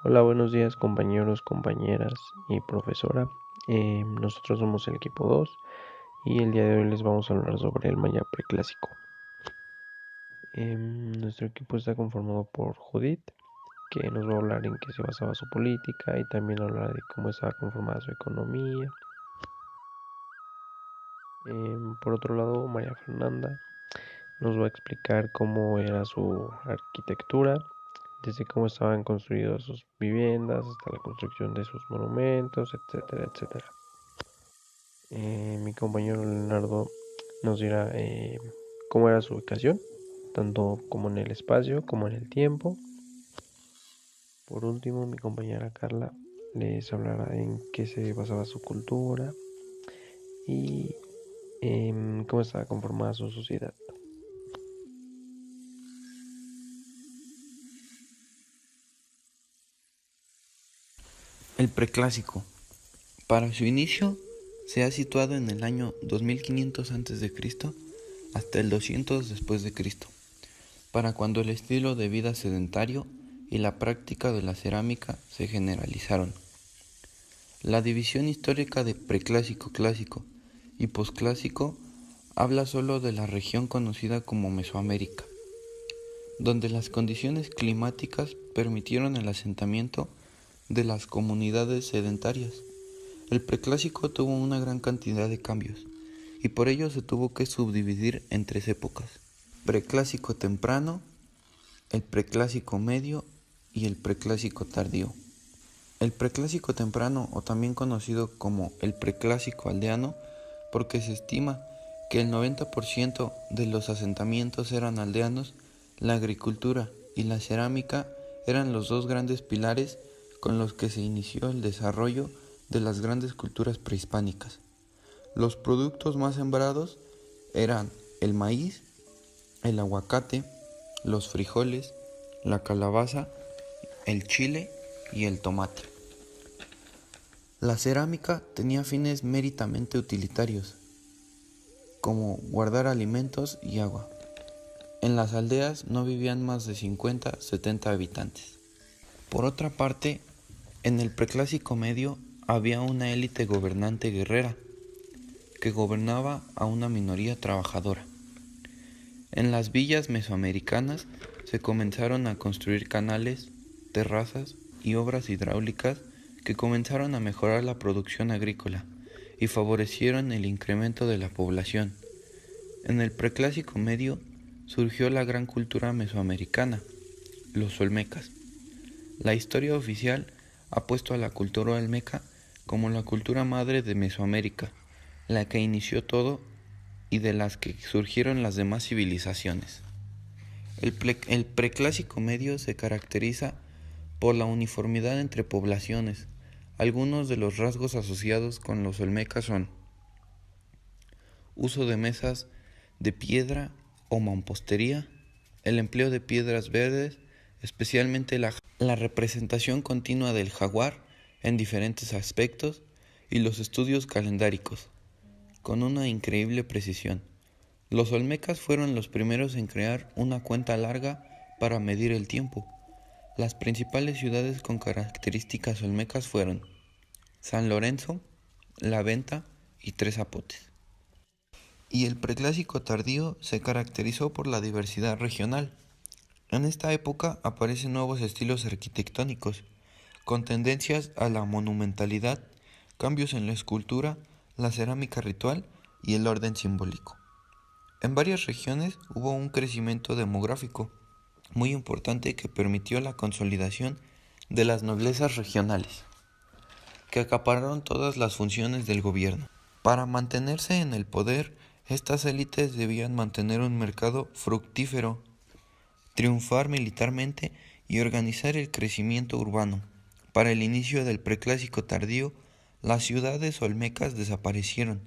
Hola, buenos días compañeros, compañeras y profesora. Nosotros somos el equipo 2 y el día de hoy les vamos a hablar sobre el maya preclásico. Nuestro equipo está conformado por Judith, que nos va a hablar en qué se basaba su política y también hablar de cómo estaba conformada su economía. Por otro lado, María Fernanda nos va a explicar cómo era su arquitectura, desde cómo estaban construidas sus viviendas hasta la construcción de sus monumentos, etcétera, etcétera. Mi compañero Leonardo nos dirá cómo era su ubicación, tanto como en el espacio como en el tiempo. Por último, mi compañera Carla les hablará en qué se basaba su cultura y en cómo estaba conformada su sociedad. El preclásico. Para su inicio se ha situado en el año 2500 a.C. hasta el 200 después de Cristo, para cuando el estilo de vida sedentario y la práctica de la cerámica se generalizaron. La división histórica de preclásico, clásico y posclásico habla solo de la región conocida como Mesoamérica, donde las condiciones climáticas permitieron el asentamiento de las comunidades sedentarias. El preclásico tuvo una gran cantidad de cambios y por ello se tuvo que subdividir en tres épocas: preclásico temprano, el preclásico medio y el preclásico tardío. El preclásico temprano, o también conocido como el preclásico aldeano, porque se estima que el 90% de los asentamientos eran aldeanos, la agricultura y la cerámica eran los dos grandes pilares con los que se inició el desarrollo de las grandes culturas prehispánicas. Los productos más sembrados eran el maíz, el aguacate, los frijoles, la calabaza, el chile y el tomate. La cerámica tenía fines meramente utilitarios, como guardar alimentos y agua. En las aldeas no vivían más de 50-70 habitantes. Por otra parte, en el preclásico medio había una élite gobernante guerrera que gobernaba a una minoría trabajadora. En las villas mesoamericanas se comenzaron a construir canales, terrazas y obras hidráulicas que comenzaron a mejorar la producción agrícola y favorecieron el incremento de la población. En el preclásico medio surgió la gran cultura mesoamericana, los olmecas. La historia oficial ha puesto a la cultura olmeca como la cultura madre de Mesoamérica, la que inició todo y de las que surgieron las demás civilizaciones. El preclásico medio se caracteriza por la uniformidad entre poblaciones. Algunos de los rasgos asociados con los olmecas son uso de mesas de piedra o mampostería, el empleo de piedras verdes, especialmente la representación continua del jaguar en diferentes aspectos y los estudios calendáricos, con una increíble precisión. Los olmecas fueron los primeros en crear una cuenta larga para medir el tiempo. Las principales ciudades con características olmecas fueron San Lorenzo, La Venta y Tres Zapotes. Y el preclásico tardío se caracterizó por la diversidad regional. En esta época aparecen nuevos estilos arquitectónicos, con tendencias a la monumentalidad, cambios en la escultura, la cerámica ritual y el orden simbólico. En varias regiones hubo un crecimiento demográfico muy importante que permitió la consolidación de las noblezas regionales, que acapararon todas las funciones del gobierno. Para mantenerse en el poder, estas élites debían mantener un mercado fructífero, triunfar militarmente y organizar el crecimiento urbano. Para el inicio del preclásico tardío, las ciudades olmecas desaparecieron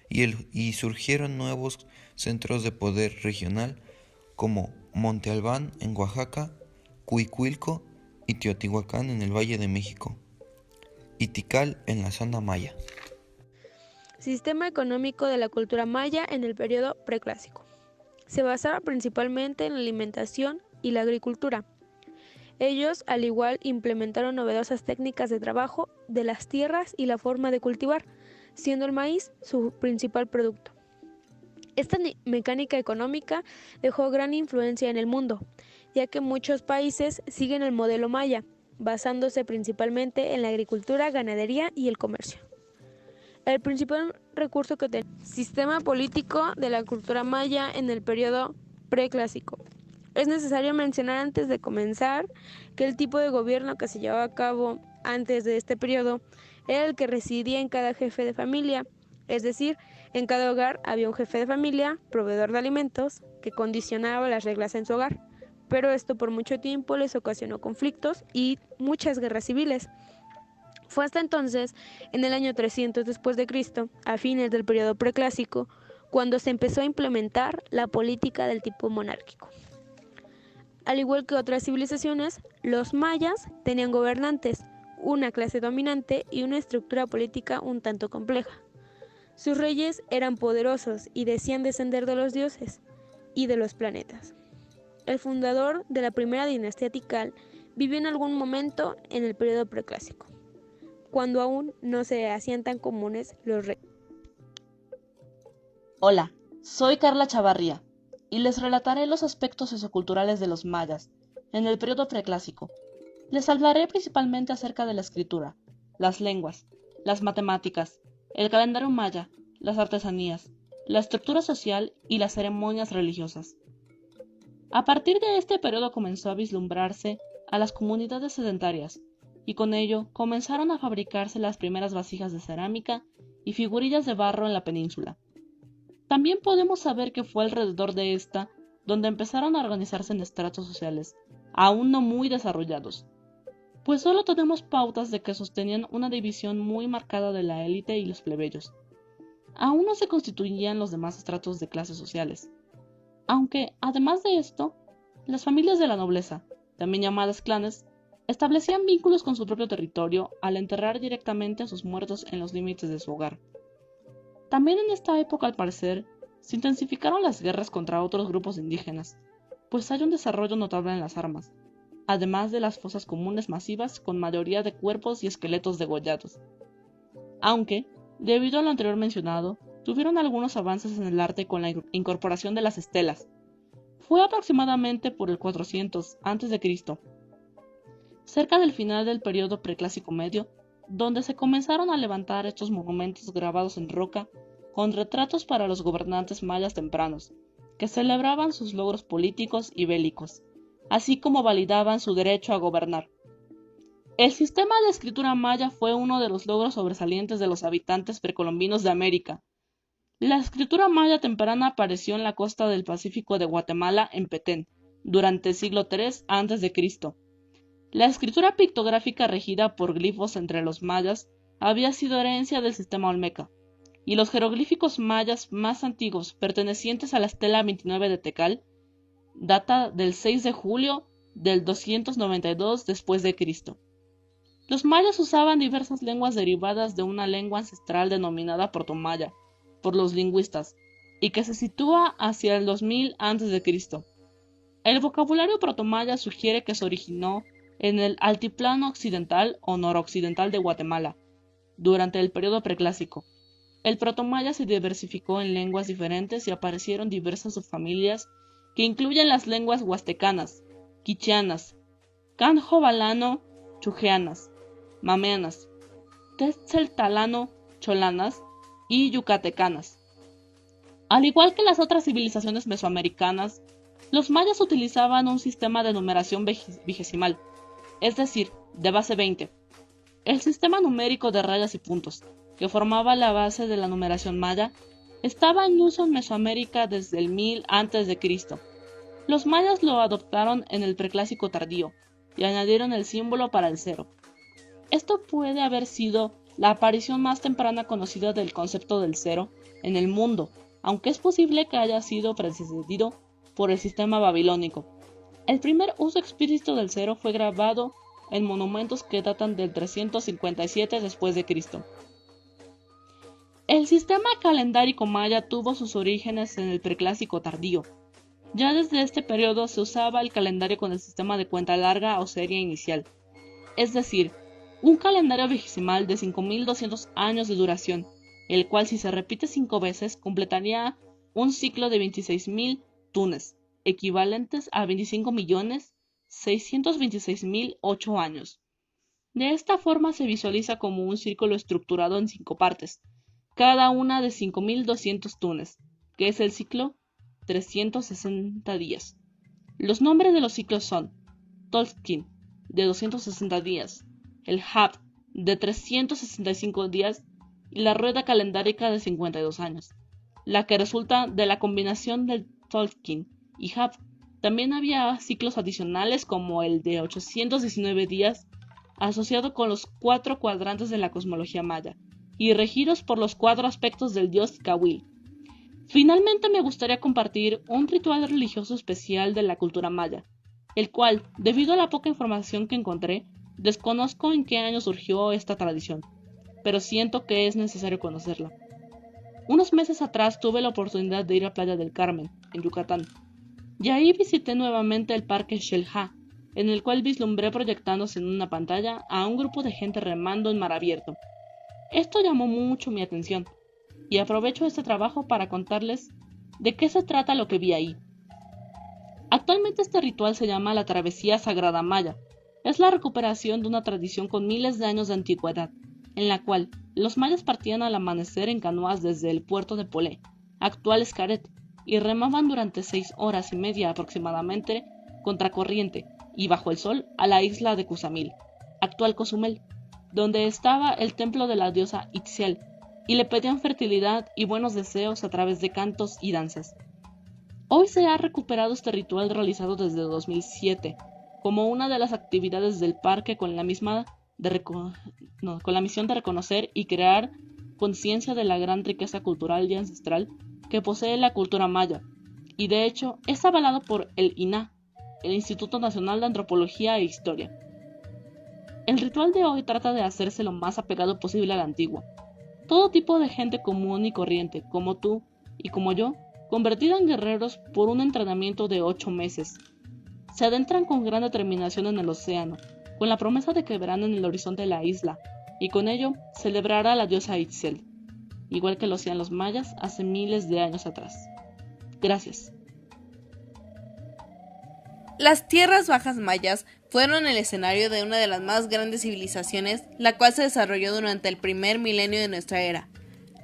y surgieron nuevos centros de poder regional como Monte Albán en Oaxaca, Cuicuilco y Teotihuacán en el Valle de México, y Tikal en la zona maya. Sistema económico de la cultura maya en el periodo preclásico. Se basaba principalmente en la alimentación y la agricultura. Ellos, al igual, implementaron novedosas técnicas de trabajo de las tierras y la forma de cultivar, siendo el maíz su principal producto. Esta mecánica económica dejó gran influencia en el mundo, ya que muchos países siguen el modelo maya, basándose principalmente en la agricultura, ganadería y el comercio. El principal recurso que tenía el sistema político de la cultura maya en el periodo preclásico. Es necesario mencionar antes de comenzar que el tipo de gobierno que se llevaba a cabo antes de este periodo era el que residía en cada jefe de familia, es decir, en cada hogar había un jefe de familia, proveedor de alimentos, que condicionaba las reglas en su hogar, pero esto por mucho tiempo les ocasionó conflictos y muchas guerras civiles. Fue hasta entonces, en el año 300 después de Cristo, a fines del periodo preclásico, cuando se empezó a implementar la política del tipo monárquico. Al igual que otras civilizaciones, los mayas tenían gobernantes, una clase dominante y una estructura política un tanto compleja. Sus reyes eran poderosos y decían descender de los dioses y de los planetas. El fundador de la primera dinastía Tikal vivió en algún momento en el periodo preclásico, cuando aún no se hacían tan comunes los reyes. Hola, soy Carla Chavarría y les relataré los aspectos socioculturales de los mayas en el periodo preclásico. Les hablaré principalmente acerca de la escritura, las lenguas, las matemáticas, el calendario maya, las artesanías, la estructura social y las ceremonias religiosas. A partir de este periodo comenzó a vislumbrarse a las comunidades sedentarias, y con ello comenzaron a fabricarse las primeras vasijas de cerámica y figurillas de barro en la península. También podemos saber que fue alrededor de esta donde empezaron a organizarse en estratos sociales, aún no muy desarrollados, pues solo tenemos pautas de que sostenían una división muy marcada de la élite y los plebeyos. Aún no se constituían los demás estratos de clases sociales, aunque, además de esto, las familias de la nobleza, también llamadas clanes, establecían vínculos con su propio territorio al enterrar directamente a sus muertos en los límites de su hogar. También en esta época, al parecer, se intensificaron las guerras contra otros grupos indígenas, pues hay un desarrollo notable en las armas, además de las fosas comunes masivas con mayoría de cuerpos y esqueletos degollados. Aunque, debido a lo anterior mencionado, tuvieron algunos avances en el arte con la incorporación de las estelas. Fue aproximadamente por el 400 a.C., cerca del final del periodo preclásico medio, donde se comenzaron a levantar estos monumentos grabados en roca con retratos para los gobernantes mayas tempranos, que celebraban sus logros políticos y bélicos, así como validaban su derecho a gobernar. El sistema de escritura maya fue uno de los logros sobresalientes de los habitantes precolombinos de América. La escritura maya temprana apareció en la costa del Pacífico de Guatemala en Petén, durante el siglo III a.C. La escritura pictográfica regida por glifos entre los mayas había sido herencia del sistema olmeca, y los jeroglíficos mayas más antiguos pertenecientes a la estela 29 de Tekal data del 6 de julio del 292 después de Cristo. Los mayas usaban diversas lenguas derivadas de una lengua ancestral denominada protomaya por los lingüistas y que se sitúa hacia el 2000 a.C. El vocabulario protomaya sugiere que se originó en el altiplano occidental o noroccidental de Guatemala durante el periodo preclásico. El protomaya se diversificó en lenguas diferentes y aparecieron diversas subfamilias que incluyen las lenguas huastecanas, quicheanas, canjovalano-chujeanas, mameanas, tetzeltalano-cholanas y yucatecanas. Al igual que las otras civilizaciones mesoamericanas, los mayas utilizaban un sistema de numeración vigesimal, es decir, de base 20. El sistema numérico de rayas y puntos, que formaba la base de la numeración maya, estaba en uso en Mesoamérica desde el 1000 a.C. Los mayas lo adoptaron en el preclásico tardío y añadieron el símbolo para el cero. Esto puede haber sido la aparición más temprana conocida del concepto del cero en el mundo, aunque es posible que haya sido precedido por el sistema babilónico. El primer uso explícito del cero fue grabado en monumentos que datan del 357 después de Cristo. El sistema calendárico maya tuvo sus orígenes en el preclásico tardío. Ya desde este periodo se usaba el calendario con el sistema de cuenta larga o serie inicial, es decir, un calendario vigesimal de 5200 años de duración, el cual si se repite 5 veces completaría un ciclo de 26.000 tunes, equivalentes a 25.626.008 años. De esta forma se visualiza como un círculo estructurado en 5 partes, cada una de 5200 tunes, que es el ciclo 360 días. Los nombres de los ciclos son Tolkien, de 260 días, el Hab, de 365 días, y la rueda calendárica de 52 años, la que resulta de la combinación del Tolkien y Hab. También había ciclos adicionales como el de 819 días, asociado con los 4 cuadrantes de la cosmología maya, y regidos por los 4 aspectos del dios Kawil. Finalmente me gustaría compartir un ritual religioso especial de la cultura maya, el cual, debido a la poca información que encontré, desconozco en qué año surgió esta tradición, pero siento que es necesario conocerla. Unos meses atrás tuve la oportunidad de ir a Playa del Carmen, en Yucatán, y ahí visité nuevamente el parque Xel-Há, en el cual vislumbré proyectándose en una pantalla a un grupo de gente remando en mar abierto. Esto llamó mucho mi atención, y aprovecho este trabajo para contarles de qué se trata lo que vi ahí. Actualmente este ritual se llama la Travesía Sagrada Maya. Es la recuperación de una tradición con miles de años de antigüedad, en la cual los mayas partían al amanecer en canoas desde el puerto de Polé, actual Xcaret, y remaban durante 6 horas y media aproximadamente contracorriente y bajo el sol a la isla de Cuzamil, actual Cozumel, donde estaba el templo de la diosa Itziel, y le pedían fertilidad y buenos deseos a través de cantos y danzas. Hoy se ha recuperado este ritual realizado desde 2007 como una de las actividades del parque con la misión de reconocer y crear conciencia de la gran riqueza cultural y ancestral que posee la cultura maya, y de hecho es avalado por el INAH, el Instituto Nacional de Antropología e Historia. El ritual de hoy trata de hacerse lo más apegado posible a la antigua. Todo tipo de gente común y corriente, como tú y como yo, convertida en guerreros por un entrenamiento de 8 meses. Se adentran con gran determinación en el océano, con la promesa de que verán en el horizonte de la isla, y con ello celebrará a la diosa Itzel, igual que lo hacían los mayas hace miles de años atrás. Gracias. Las tierras bajas mayas fueron el escenario de una de las más grandes civilizaciones, la cual se desarrolló durante el primer milenio de nuestra era.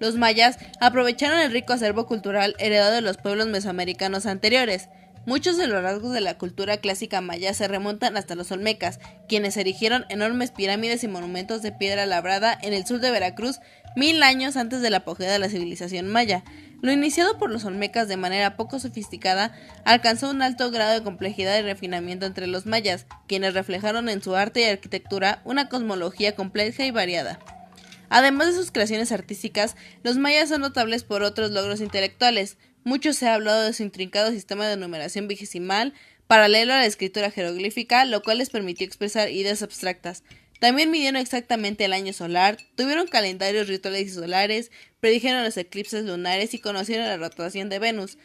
Los mayas aprovecharon el rico acervo cultural heredado de los pueblos mesoamericanos anteriores. Muchos de los rasgos de la cultura clásica maya se remontan hasta los olmecas, quienes erigieron enormes pirámides y monumentos de piedra labrada en el sur de Veracruz 1000 años antes del apogeo de la civilización maya. Lo iniciado por los olmecas de manera poco sofisticada alcanzó un alto grado de complejidad y refinamiento entre los mayas, quienes reflejaron en su arte y arquitectura una cosmología compleja y variada. Además de sus creaciones artísticas, los mayas son notables por otros logros intelectuales. Mucho se ha hablado de su intrincado sistema de numeración vigesimal, paralelo a la escritura jeroglífica, lo cual les permitió expresar ideas abstractas. También midieron exactamente el año solar, tuvieron calendarios rituales y solares, predijeron los eclipses lunares y conocieron la rotación de Venus.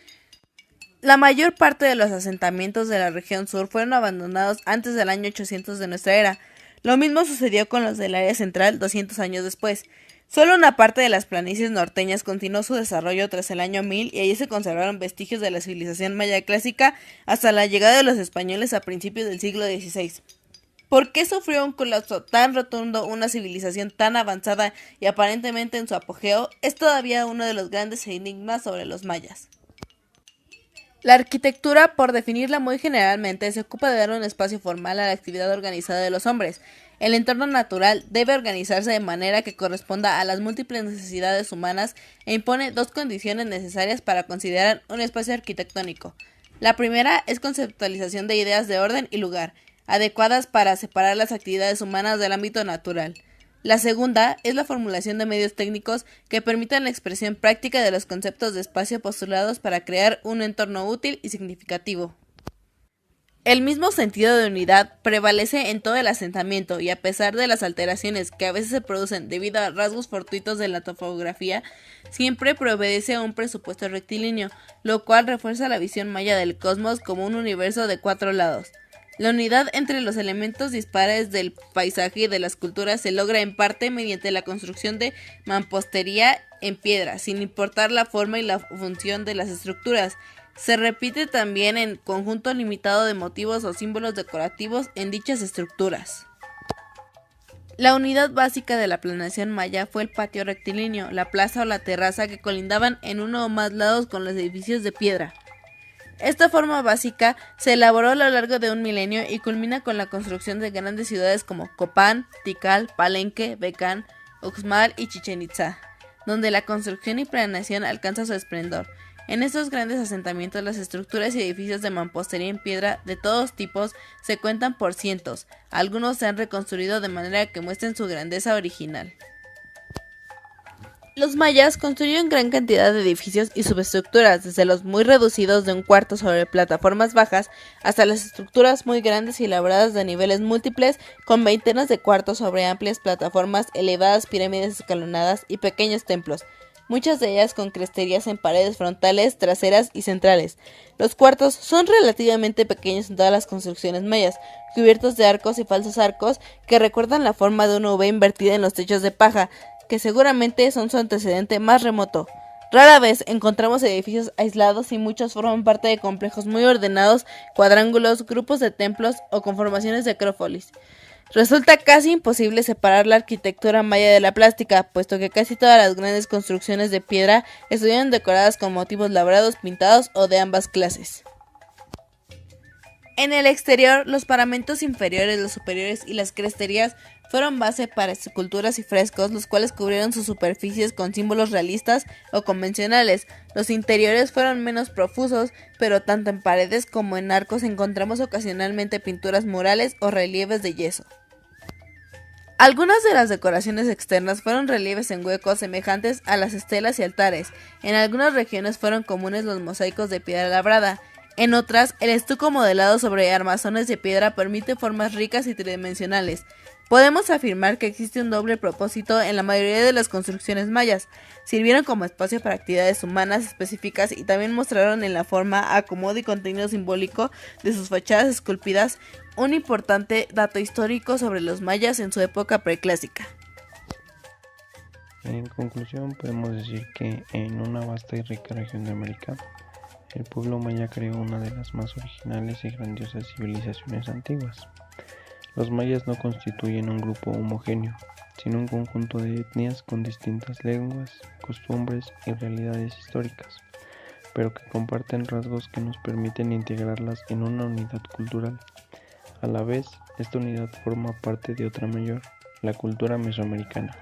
La mayor parte de los asentamientos de la región sur fueron abandonados antes del año 800 de nuestra era. Lo mismo sucedió con los del área central 200 años después. Solo una parte de las planicies norteñas continuó su desarrollo tras el año 1000 y allí se conservaron vestigios de la civilización maya clásica hasta la llegada de los españoles a principios del siglo XVI. ¿Por qué sufrió un colapso tan rotundo una civilización tan avanzada y aparentemente en su apogeo? Es todavía uno de los grandes enigmas sobre los mayas. La arquitectura, por definirla muy generalmente, se ocupa de dar un espacio formal a la actividad organizada de los hombres. El entorno natural debe organizarse de manera que corresponda a las múltiples necesidades humanas e impone 2 condiciones necesarias para considerar un espacio arquitectónico. La primera es conceptualización de ideas de orden y lugar, adecuadas para separar las actividades humanas del ámbito natural. La segunda es la formulación de medios técnicos que permitan la expresión práctica de los conceptos de espacio postulados para crear un entorno útil y significativo. El mismo sentido de unidad prevalece en todo el asentamiento y a pesar de las alteraciones que a veces se producen debido a rasgos fortuitos de la topografía, siempre preobedece a un presupuesto rectilíneo, lo cual refuerza la visión maya del cosmos como un universo de 4 lados. La unidad entre los elementos dispares del paisaje y de las culturas se logra en parte mediante la construcción de mampostería en piedra, sin importar la forma y la función de las estructuras. Se repite también en conjunto limitado de motivos o símbolos decorativos en dichas estructuras. La unidad básica de la planeación maya fue el patio rectilíneo, la plaza o la terraza que colindaban en uno o más lados con los edificios de piedra. Esta forma básica se elaboró a lo largo de un milenio y culmina con la construcción de grandes ciudades como Copán, Tikal, Palenque, Becán, Uxmal y Chichén Itzá, donde la construcción y planeación alcanza su esplendor. En estos grandes asentamientos las estructuras y edificios de mampostería en piedra de todos tipos se cuentan por cientos, algunos se han reconstruido de manera que muestren su grandeza original. Los mayas construyeron gran cantidad de edificios y subestructuras, desde los muy reducidos de un cuarto sobre plataformas bajas hasta las estructuras muy grandes y elaboradas de niveles múltiples con veintenas de cuartos sobre amplias plataformas, elevadas pirámides escalonadas y pequeños templos, muchas de ellas con cresterías en paredes frontales, traseras y centrales. Los cuartos son relativamente pequeños en todas las construcciones mayas, cubiertos de arcos y falsos arcos que recuerdan la forma de una V invertida en los techos de paja, que seguramente son su antecedente más remoto. Rara vez encontramos edificios aislados y muchos forman parte de complejos muy ordenados, cuadrángulos, grupos de templos o conformaciones de acrópolis. Resulta casi imposible separar la arquitectura maya de la plástica, puesto que casi todas las grandes construcciones de piedra estuvieron decoradas con motivos labrados, pintados o de ambas clases. En el exterior, los paramentos inferiores, los superiores y las cresterías fueron base para esculturas y frescos, los cuales cubrieron sus superficies con símbolos realistas o convencionales. Los interiores fueron menos profusos, pero tanto en paredes como en arcos encontramos ocasionalmente pinturas murales o relieves de yeso. Algunas de las decoraciones externas fueron relieves en huecos semejantes a las estelas y altares. En algunas regiones fueron comunes los mosaicos de piedra labrada. En otras, el estuco modelado sobre armazones de piedra permite formas ricas y tridimensionales. Podemos afirmar que existe un doble propósito en la mayoría de las construcciones mayas. Sirvieron como espacio para actividades humanas específicas y también mostraron en la forma, acomodo y contenido simbólico de sus fachadas esculpidas un importante dato histórico sobre los mayas en su época preclásica. En conclusión, podemos decir que en una vasta y rica región de América, el pueblo maya creó una de las más originales y grandiosas civilizaciones antiguas. Los mayas no constituyen un grupo homogéneo, sino un conjunto de etnias con distintas lenguas, costumbres y realidades históricas, pero que comparten rasgos que nos permiten integrarlas en una unidad cultural. A la vez, esta unidad forma parte de otra mayor, la cultura mesoamericana.